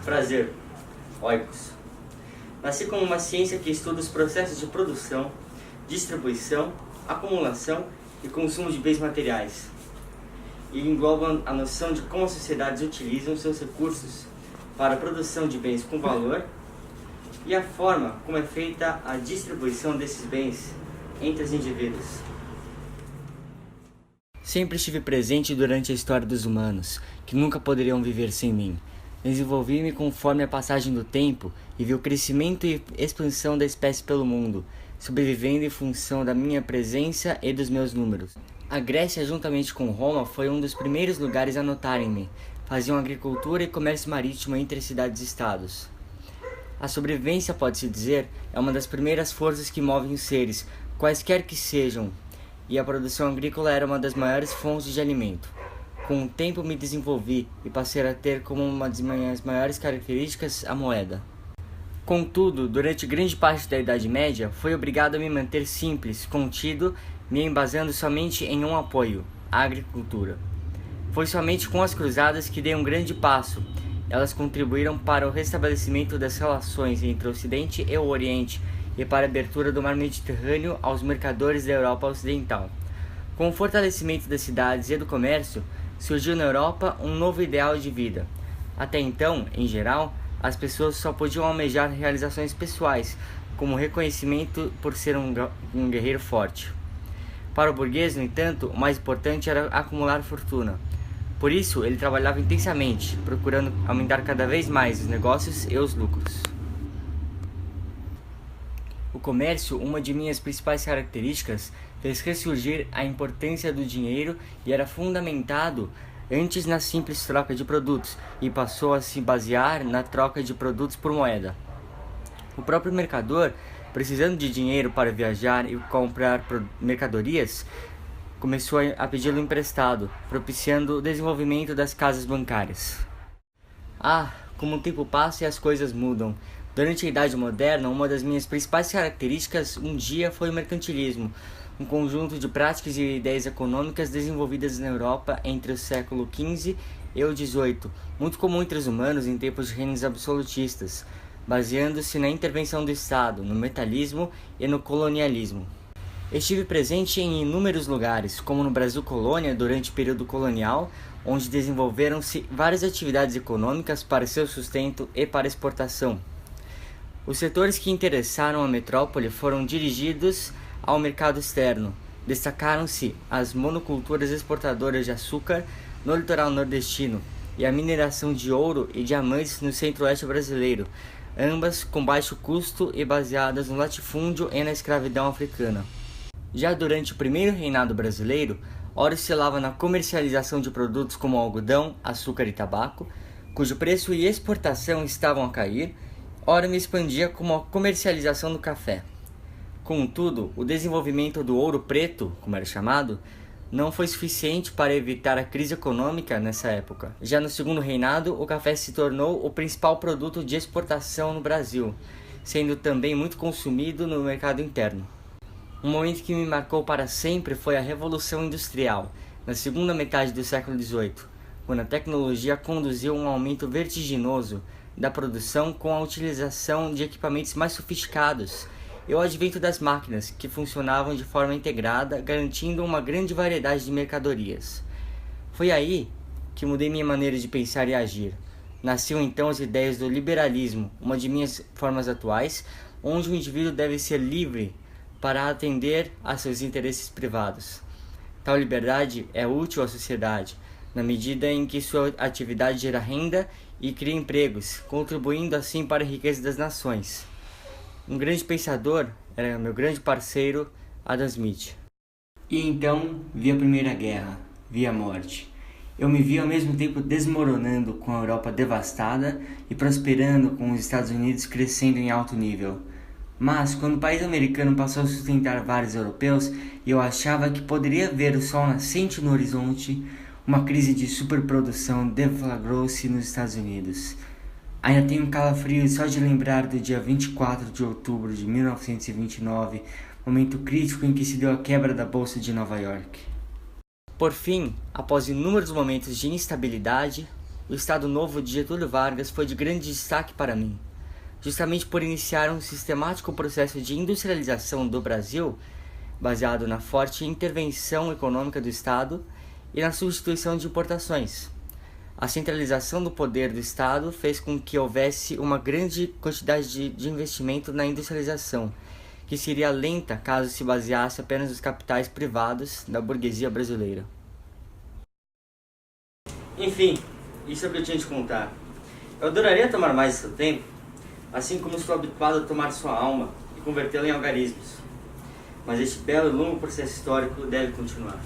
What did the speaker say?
Prazer, oikos. Nasci como uma ciência que estuda os processos de produção, distribuição, acumulação e consumo de bens materiais. E engloba a noção de como as sociedades utilizam seus recursos para a produção de bens com valor e a forma como é feita a distribuição desses bens entre os indivíduos. Sempre estive presente durante a história dos humanos, que nunca poderiam viver sem mim. Desenvolvi-me conforme a passagem do tempo e vi o crescimento e expansão da espécie pelo mundo, sobrevivendo em função da minha presença e dos meus números. A Grécia, juntamente com Roma, foi um dos primeiros lugares a notarem-me. Faziam agricultura e comércio marítimo entre cidades-estados. A sobrevivência, pode-se dizer, é uma das primeiras forças que movem os seres, quaisquer que sejam, e a produção agrícola era uma das maiores fontes de alimento. Com o tempo me desenvolvi e passei a ter como uma das minhas maiores características a moeda. Contudo, durante grande parte da Idade Média, fui obrigado a me manter simples, contido, me embasando somente em um apoio, a agricultura. Foi somente com as cruzadas que dei um grande passo. Elas contribuíram para o restabelecimento das relações entre o Ocidente e o Oriente e para a abertura do mar Mediterrâneo aos mercadores da Europa Ocidental. Com o fortalecimento das cidades e do comércio, surgiu na Europa um novo ideal de vida. Até então, em geral, as pessoas só podiam almejar realizações pessoais, como reconhecimento por ser um guerreiro forte. Para o burguês, no entanto, o mais importante era acumular fortuna. Por isso, ele trabalhava intensamente, procurando aumentar cada vez mais os negócios e os lucros. O comércio, uma de minhas principais características, fez ressurgir a importância do dinheiro e era fundamentado antes na simples troca de produtos e passou a se basear na troca de produtos por moeda. O próprio mercador, precisando de dinheiro para viajar e comprar mercadorias, começou a pedi-lo emprestado, propiciando o desenvolvimento das casas bancárias. Como o tempo passa e as coisas mudam. Durante a Idade Moderna, uma das minhas principais características um dia foi o mercantilismo, um conjunto de práticas e ideias econômicas desenvolvidas na Europa entre o século XV e o XVIII, muito comum entre os humanos em tempos de reinos absolutistas, baseando-se na intervenção do Estado, no metalismo e no colonialismo. Estive presente em inúmeros lugares, como no Brasil Colônia durante o período colonial, onde desenvolveram-se várias atividades econômicas para seu sustento e para exportação. Os setores que interessaram a metrópole foram dirigidos ao mercado externo. Destacaram-se as monoculturas exportadoras de açúcar no litoral nordestino e a mineração de ouro e diamantes no centro-oeste brasileiro, ambas com baixo custo e baseadas no latifúndio e na escravidão africana. Já durante o primeiro reinado brasileiro, ora oscilava na comercialização de produtos como algodão, açúcar e tabaco, cujo preço e exportação estavam a cair, ora me expandia como a comercialização do café. Contudo, o desenvolvimento do ouro preto, como era chamado, não foi suficiente para evitar a crise econômica nessa época. Já no segundo reinado, o café se tornou o principal produto de exportação no Brasil, sendo também muito consumido no mercado interno. Um momento que me marcou para sempre foi a Revolução Industrial, na segunda metade do século XVIII, quando a tecnologia conduziu a um aumento vertiginoso da produção com a utilização de equipamentos mais sofisticados e o advento das máquinas, que funcionavam de forma integrada, garantindo uma grande variedade de mercadorias. Foi aí que mudei minha maneira de pensar e agir. Nasciam então as ideias do liberalismo, uma de minhas formas atuais, onde o indivíduo deve ser livre para atender a seus interesses privados. Tal liberdade é útil à sociedade, na medida em que sua atividade gera renda e cria empregos, contribuindo assim para a riqueza das nações. Um grande pensador era meu grande parceiro, Adam Smith. E então vi a Primeira Guerra, vi a morte. Eu me vi ao mesmo tempo desmoronando com a Europa devastada e prosperando com os Estados Unidos crescendo em alto nível. Mas, quando o país americano passou a sustentar vários europeus e eu achava que poderia ver o sol nascente no horizonte, uma crise de superprodução deflagrou-se nos Estados Unidos. Ainda tenho calafrio só de lembrar do dia 24 de outubro de 1929, momento crítico em que se deu a quebra da Bolsa de Nova York. Por fim, após inúmeros momentos de instabilidade, o Estado Novo de Getúlio Vargas foi de grande destaque para mim, justamente por iniciar um sistemático processo de industrialização do Brasil, baseado na forte intervenção econômica do Estado e na substituição de importações. A centralização do poder do Estado fez com que houvesse uma grande quantidade de investimento na industrialização, que seria lenta caso se baseasse apenas nos capitais privados da burguesia brasileira. Enfim, isso é o que eu tinha de contar. Eu adoraria tomar mais do seu tempo, assim como estou habituado a tomar sua alma e convertê-la em algarismos. Mas este belo e longo processo histórico deve continuar.